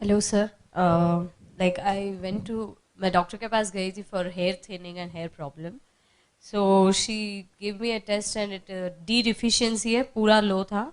Hello sir. Like I went to, मैं doctor के पास गई थी for hair thinning and hair problem. So she give me a test and it D deficiency है, पूरा low था,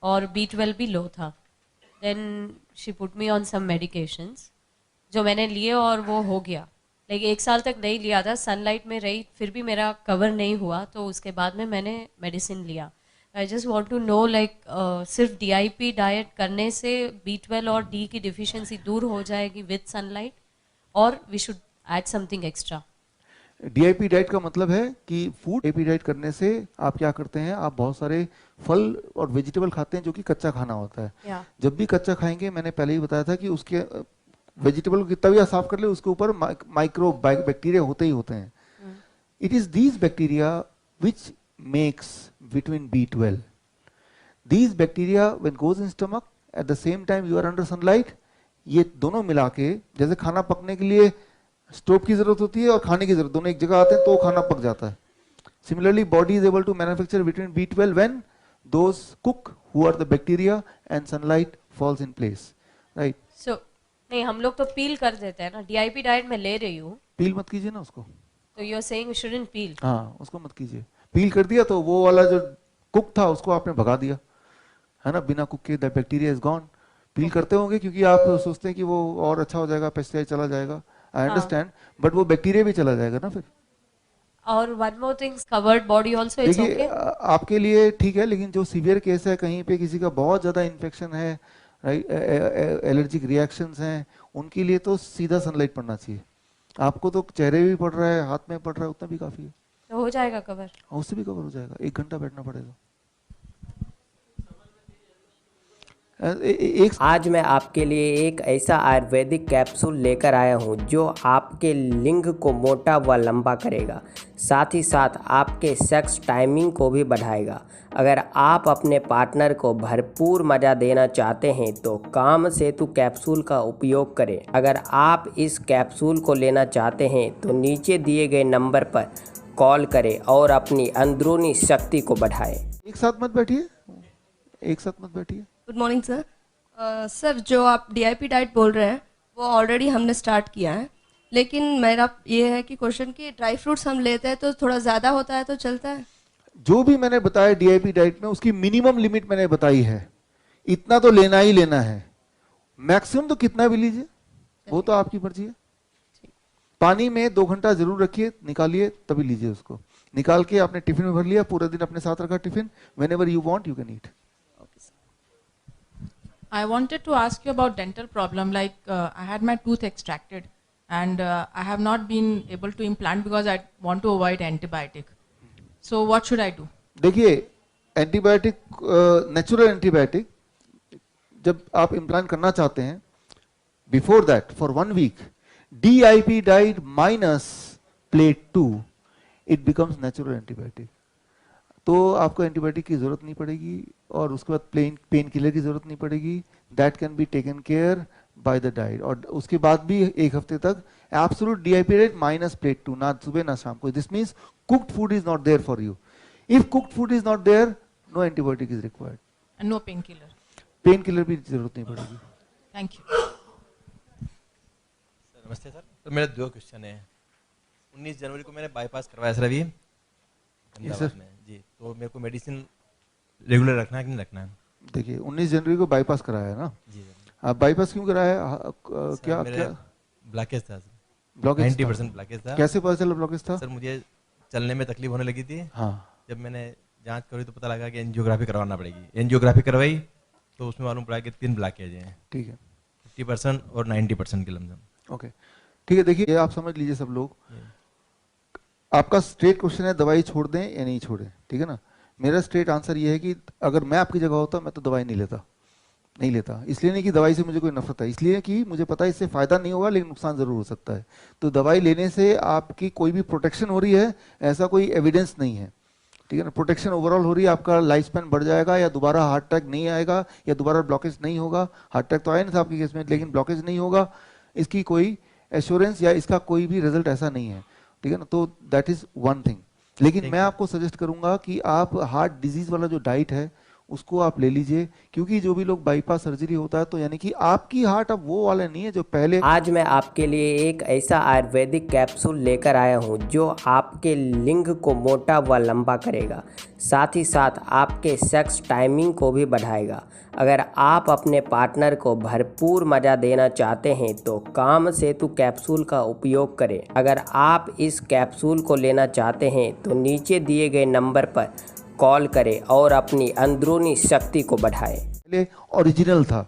और B12 भी लो था। Then she put me on some medications जो मैंने लिए और वो हो गया। लाइक 1 साल तक नहीं लिया था, सनलाइट में रही फिर भी मेरा कवर नहीं हुआ, तो उसके बाद में मैंने मेडिसिन लिया। I just want to know like सिर्फ DIP डाइट करने से B12 और D की डिफिशियंसी दूर हो जाएगी विद सनलाइट, और we should add something extra? DIP diet का मतलब है कि फूड डीआईपी डाइट करने से आप क्या करते हैं, आप बहुत सारे फल और वेजिटेबल खाते हैं जो कि कच्चा खाना होता है। या जब भी कच्चा खाएंगे, मैंने पहले ही बताया था कि उसके वेजिटेबल को कितना भी आप साफ कर ले, उसके ऊपर माइक्रो बैक्टीरिया होते ही होते हैं। It is these bacteria which makes vitamin B12। These bacteria when goes in stomach at the same time you are under sunlight, ये दोनों मिला के, जैसे खाना पकने के लिए स्टोव की जरूरत होती है और खाने की जरूरत, दोनों एक जगह आते हैं तो खाना पक जाता है। Similarly body is able to manufacture vitamin B12 when those cook who are the bacteria and sunlight falls in place, right. So नहीं, हम लोग तो पील कर देते हैं ना, DIP डाइट में ले रही हूँ। पील मत कीजिए ना उसको। तो you are saying we shouldn't peel? हाँ, उसको मत कीजिए। पील कर दिया तो वो वाला जो कुक था उसको आपने भगा दिया, है ना, बिना कुक के द बैक्टीरिया इज गॉन। पील करते होंगे क्योंकि आप सोचते हैं कि वो और अच्छा हो जाएगा, पेस्टिसाइड चला जाएगा। आई हाँ। अंडरस्टैंड, बट वो बैक्टीरिया भी चला जाएगा ना फिर। और one more things, covered body also, it's देखिए, ओके? आपके लिए ठीक है, लेकिन जो सीवियर केस है, कहीं पे किसी का बहुत ज्यादा इन्फेक्शन है, राइट, एलर्जिक रिएक्शंस हैं, उनके लिए तो सीधा सनलाइट पड़ना चाहिए। आपको तो चेहरे भी पड़ रहा है, हाथ में पड़ रहा है, उतना भी काफी है। तो हो जाएगा कवर? हाँ, उससे भी कवर हो जाएगा, 1 घंटा बैठना पड़ेगा। एक आज मैं आपके लिए एक ऐसा आयुर्वेदिक कैप्सूल लेकर आया हूँ जो आपके लिंग को मोटा व लंबा करेगा, साथ ही साथ आपके सेक्स टाइमिंग को भी बढ़ाएगा। अगर आप अपने पार्टनर को भरपूर मज़ा देना चाहते हैं तो काम सेतु कैप्सूल का उपयोग करें। अगर आप इस कैप्सूल को लेना चाहते हैं तो नीचे दिए गए नंबर पर कॉल करें और अपनी अंदरूनी शक्ति को बढ़ाएं। एक साथ मत बैठिए, एक साथ मत बैठिए। Good morning sir. सर, जो आप DIP डाइट बोल रहे हैं वो ऑलरेडी हमने स्टार्ट किया है, लेकिन मेरा ये है कि क्वेश्चन कि ड्राई फ्रूट्स हम लेते हैं तो थोड़ा ज़्यादा होता है तो चलता है? जो भी मैंने बताया डीआईपी डाइट में, उसकी मिनिमम लिमिट मैंने बताई है, इतना तो लेना ही लेना है। मैक्सिमम तो कितना भी लीजिए, वो तो आपकी मर्जी है। पानी में 2 घंटा जरूर रखिए, निकालिए तभी लीजिए उसको। निकाल के आपने टिफिन में भर लिया, पूरे दिन अपने साथ रखा tiffin, whenever you want you can eat. I wanted to ask you about dental problem. Like I had my tooth extracted, and I have not been able to implant because I want to avoid antibiotic. So what should I do? देखिए, antibiotic, natural antibiotic जब आप implant करना चाहते हैं, before that for 1 week DIP diet minus plate 2, it becomes natural antibiotic. तो आपको antibiotic की जरूरत नहीं पड़ेगी और उसके बाद पेन किलर की जरूरत नहीं पड़ेगी। That can be taken care by the diet. और उसके बाद भी 1 हफ्ते तक absolute DIP diet minus plate 2, ना सुबह ना शाम को। This means cooked food is not there for you. If cooked food is not there, no antibiotic is required. And no painkiller. Painkiller भी जरूरत नहीं पड़ेगी। Thank you. सर नमस्ते सर। तो मेरे 2 क्वेश्चन है। 19 जनवरी को मैंने बाईपास करवाया सर अभी अहमदाबाद में जी। तो मेरे को मेडिसिन रेगुलर रखना है कि नहीं रखना है? देखिए, 19 जनवरी को बाईपास कराया है ना? जी सर। आप बाईपास क्यों कराया? क्या मेरे क्या ब्लॉकेज था सर, ब्लॉकेज 90% ब्लॉकेज था। कैसे पता चला ब्लॉकेज था? सर मुझे चलने में तकलीफ होने लगी थी। हाँ, जब मैंने जांच करी तो पता लगा कि एंजियोग्राफी करवाना पड़ेगी। एंजियोग्राफी करवाई तो उसमें मालूम पड़ा कि 3 ब्लॉकेज हैं, ठीक है, 50% और 90% की लमसम। ओके, ठीक है। देखिए, ये आप समझ लीजिए सब लोग, आपका स्ट्रेट क्वेश्चन है दवाई छोड़ दें या नहीं छोड़ें, ठीक है ना? मेरा स्ट्रेट आंसर ये है कि अगर मैं आपकी जगह होता मैं तो दवाई नहीं लेता। इसलिए नहीं कि दवाई से मुझे कोई नफरत है, इसलिए कि मुझे पता है इससे फायदा नहीं होगा लेकिन नुकसान जरूर हो सकता है। तो दवाई लेने से आपकी कोई भी प्रोटेक्शन हो रही है ऐसा कोई एविडेंस नहीं है, ठीक है ना? प्रोटेक्शन ओवरऑल हो रही है, आपका लाइफ स्पैन बढ़ जाएगा, या दोबारा हार्ट अटैक नहीं आएगा, या दोबारा ब्लॉकेज नहीं होगा। हार्ट अटैक तो आया नहीं था आपके केस में, लेकिन ब्लॉकेज नहीं होगा, इसकी कोई एश्योरेंस या इसका कोई भी रिजल्ट ऐसा नहीं है, ठीक है ना? तो दैट इज वन थिंग। लेकिन मैं आपको सजेस्ट करूंगा कि आप हार्ट डिजीज वाला जो डाइट है उसको आप ले लीजिए, क्योंकि जो भी लोग बाईपास सर्जरी होता है तो यानी कि आपकी हार्ट अब वो वाला नहीं है जो पहले। आज मैं आपके लिए एक ऐसा आयुर्वेदिक कैप्सूल लेकर आया हूँ जो आपके लिंग को मोटा व लंबा करेगा, साथ ही साथ आपके सेक्स टाइमिंग को भी बढ़ाएगा। अगर आप अपने पार्टनर को भरपूर मज़ा देना चाहते हैं तो काम सेतु कैप्सूल का उपयोग करें। अगर आप इस कैप्सूल को लेना चाहते हैं तो नीचे दिए गए नंबर पर कॉल करें और अपनी अंदरूनी शक्ति को बढ़ाएं। पहले ओरिजिनल था,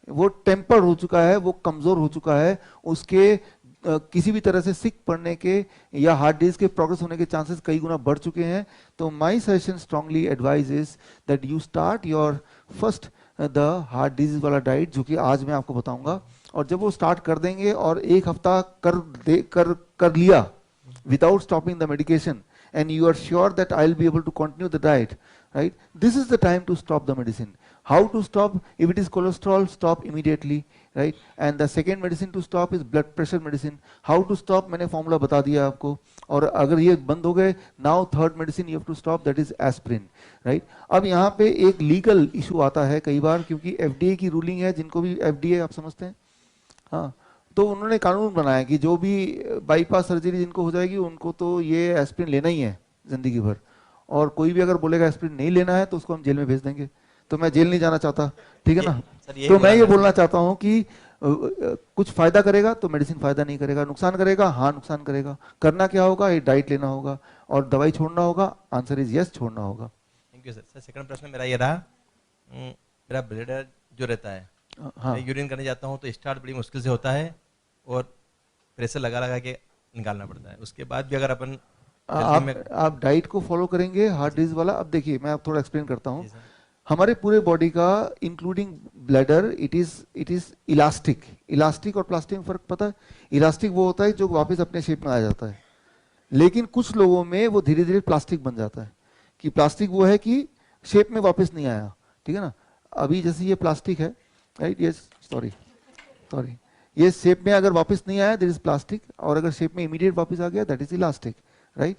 वो टेम्पर हो चुका है, वो कमज़ोर हो चुका है, उसके किसी भी तरह से सिक पड़ने के या हार्ट डिजीज के प्रोग्रेस होने के चांसेस कई गुना बढ़ चुके हैं। तो my suggestion strongly advice is that you start your first the heart disease वाला डाइट, जो कि आज मैं आपको बताऊंगा। और जब वो स्टार्ट कर देंगे और एक हफ्ता कर लिया without stopping the medication and you are sure that I'll be able to continue the diet, right? This is the time to stop the medicine. How to stop? If it is cholesterol, stop immediately, right? And the second medicine to stop is blood pressure medicine. How to stop? मैंने formula बता दिया आपको। और अगर ये बंद हो गए, now third medicine you have to stop, that is aspirin, right? अब यहाँ पे एक legal issue आता है कई बार, क्योंकि FDA की ruling है, जिनको भी FDA आप समझते हैं, हाँ, तो उन्होंने कानून बनाया कि जो भी बाईपास सर्जरी जिनको हो जाएगी उनको तो ये एस्पिरिन लेना ही है जिंदगी भर, और कोई भी अगर बोलेगा एस्पिरिन नहीं लेना है तो उसको हम जेल में भेज देंगे। तो मैं जेल नहीं जाना चाहता, ठीक है ना। तो मैं ये बोलना चाहता हूँ कि कुछ फायदा करेगा तो मेडिसिन फायदा नहीं करेगा, नुकसान करेगा, हाँ नुकसान करेगा। करना क्या होगा, ये डाइट लेना होगा और दवाई छोड़ना होगा। आंसर इज यस, छोड़ना होगा। Thank you sir. सेकंड प्रश्न मेरा ये रहा, मेरा ब्लडर जो रहता है, हाँ, मैं यूरिन करने जाता हूँ तो स्टार्ट बड़ी मुश्किल से होता है और प्रेशर लगा लगा के निकालना पड़ता है। उसके बाद भी अगर अपन आप डाइट को फॉलो करेंगे हार्ट डिजीज वाला। अब देखिए मैं आप थोड़ा एक्सप्लेन करता हूँ। हमारे पूरे बॉडी का including bladder it is elastic और प्लास्टिक में फर्क पता है? इलास्टिक वो होता है जो वापस अपने शेप में आ जाता है, लेकिन कुछ लोगों में वो धीरे धीरे प्लास्टिक बन जाता है। कि प्लास्टिक वो है कि शेप में वापस नहीं आया, ठीक है ना। अभी जैसे ये प्लास्टिक है, राइट, ये सॉरी ये शेप में अगर वापस नहीं आया दैट इज प्लास्टिक, और अगर शेप में इमीडिएट वापस आ गया that is elastic, right.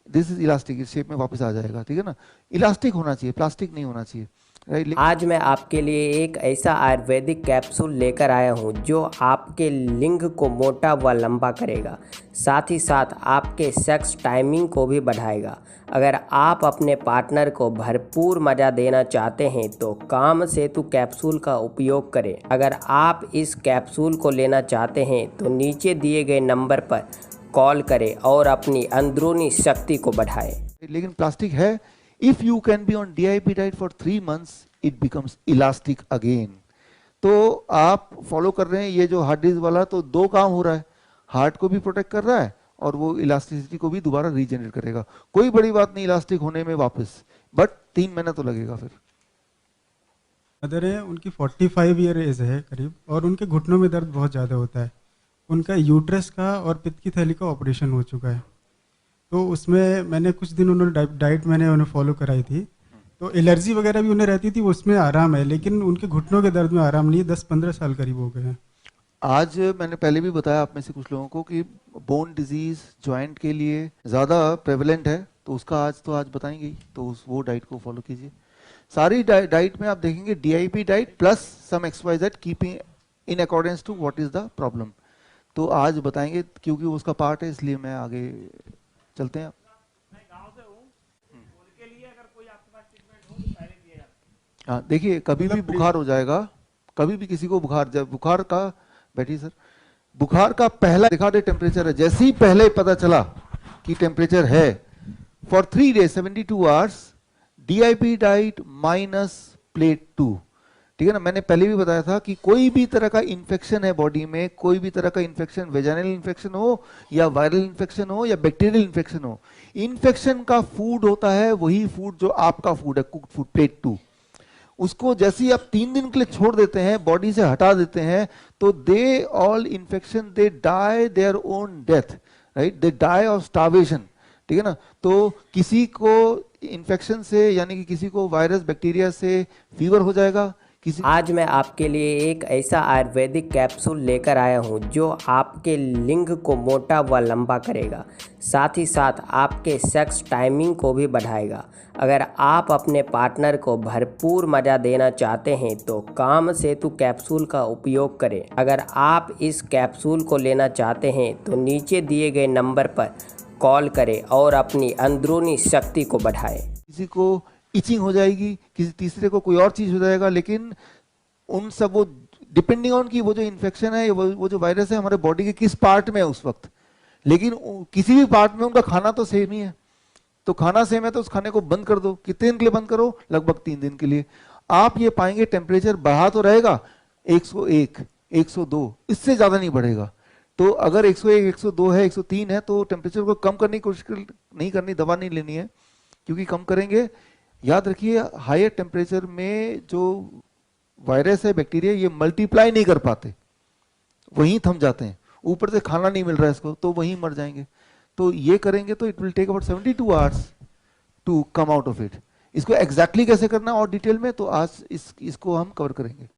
This is elastic, इस शेप में वापस आ जाएगा, ठीक है ना। इलास्टिक होना चाहिए, प्लास्टिक नहीं होना चाहिए, राइट। आज मैं आपके लिए एक ऐसा आयुर्वेदिक कैप्सूल लेकर आया हूँ जो आपके लिंग को मोटा व लंबा करेगा, साथ ही साथ आपके सेक्स टाइमिंग को भी बढ़ाएगा। अगर आप अपने पार्टनर को भरपूर मज़ा देना चाहते हैं तो काम सेतु कैप्सूल का उपयोग करें। अगर आप इस कैप्सूल को लेना चाहते हैं तो नीचे दिए गए नंबर पर कॉल करें और अपनी अंदरूनी शक्ति को बढ़ाएं। लेकिन प्लास्टिक है। If you can be on DIP diet for 3 months, it becomes elastic again. तो आप फॉलो कर रहे हैं ये जो हार्ट डिजीज वाला, तो दो काम हो रहा है, हार्ट को भी प्रोटेक्ट कर रहा है और वो इलास्टिसिटी को भी दोबारा रीजनरेट करेगा। कोई बड़ी बात नहीं इलास्टिक होने में वापस, बट 3 महीना तो लगेगा फिर। मदर है, उनकी 45 ईयर एज है करीब, और उनके घुटनों में दर्द बहुत ज़्यादा होता है। उनका यूट्रस का और पित्त की थैली का ऑपरेशन हो चुका है। तो उसमें मैंने कुछ दिन उन्होंने डाइट मैंने उन्हें फॉलो कराई थी, तो एलर्जी वगैरह भी उन्हें रहती थी, उसमें आराम है, लेकिन उनके घुटनों के दर्द में आराम नहीं है। 10-15 साल करीब हो गए हैं। आज मैंने पहले भी बताया आप में से कुछ लोगों को कि बोन डिजीज जॉइंट के लिए ज़्यादा प्रेवलेंट है, तो उसका आज बताएंगे ही, तो वो डाइट को फॉलो कीजिए। सारी डाइट में आप देखेंगे DIP diet plus some XYZ keeping in accordance to what is the problem, तो आज बताएंगे क्योंकि उसका पार्ट है, इसलिए मैं आगे चलते हैं। मैं गांव से हूं, उनके लिए अगर कोई आपके पास ट्रीटमेंट हो तो पहले दिया जाता है। हाँ देखिए, कभी भी बुखार हो जाएगा, कभी भी किसी को बुखार का बैठिए सर, बुखार का पहला दिखा दे टेम्परेचर है, जैसे ही पहले पता चला कि टेम्परेचर है, for 3 days 72 hours DIP diet minus plate 2, ठीक है ना। मैंने पहले भी बताया था कि कोई भी तरह का इन्फेक्शन है बॉडी में, कोई भी तरह का इन्फेक्शन, वेजाइनल इन्फेक्शन हो या वायरल इन्फेक्शन हो या बैक्टीरियल इन्फेक्शन हो, इन्फेक्शन का फूड होता है वही फूड जो आपका फूड है, कुक्ड फूड, प्लेट 2। उसको जैसे ही आप 3 दिन के लिए छोड़ देते हैं, बॉडी से हटा देते हैं, तो they all infection they die their own death, right, they die of starvation, ठीक है ना। तो किसी को इन्फेक्शन से यानी कि किसी को वायरस बैक्टीरिया से फीवर हो जाएगा, किसी आज मैं आपके लिए एक ऐसा आयुर्वेदिक कैप्सूल लेकर आया हूँ जो आपके लिंग को मोटा व लंबा करेगा, साथ ही साथ आपके सेक्स टाइमिंग को भी बढ़ाएगा। अगर आप अपने पार्टनर को भरपूर मज़ा देना चाहते हैं तो काम सेतु कैप्सूल का उपयोग करें। अगर आप इस कैप्सूल को लेना चाहते हैं तो नीचे दिए गए नंबर पर कॉल करें और अपनी अंदरूनी शक्ति को बढ़ाएं। किसी को इचिंग हो जाएगी, किसी तीसरे को कोई और चीज हो जाएगा, लेकिन उन सब वो डिपेंडिंग ऑन की वो जो इन्फेक्शन है, वो जो वायरस है हमारे बॉडी के किस पार्ट में है उस वक्त, लेकिन किसी भी पार्ट में उनका खाना तो सेम ही है। तो खाना सेम है तो उस खाने को बंद कर दो। कितने दिन के लिए बंद करो? लगभग 3 दिन के लिए। आप ये पाएंगे टेम्परेचर बढ़ा तो रहेगा 101, 102, इससे ज्यादा नहीं बढ़ेगा। तो अगर 101, 102 है, 103 है तो टेम्परेचर को कम करने की कोशिश नहीं करनी, दवा नहीं लेनी है, क्योंकि कम करेंगे याद रखिए हायर टेम्परेचर में जो वायरस है, बैक्टीरिया, ये मल्टीप्लाई नहीं कर पाते, वहीं थम जाते हैं। ऊपर से खाना नहीं मिल रहा है इसको तो वहीं मर जाएंगे। तो ये करेंगे तो it will take about 72 hours to come out of it. इसको एग्जैक्टली कैसे करना और डिटेल में तो आज इसको हम कवर करेंगे।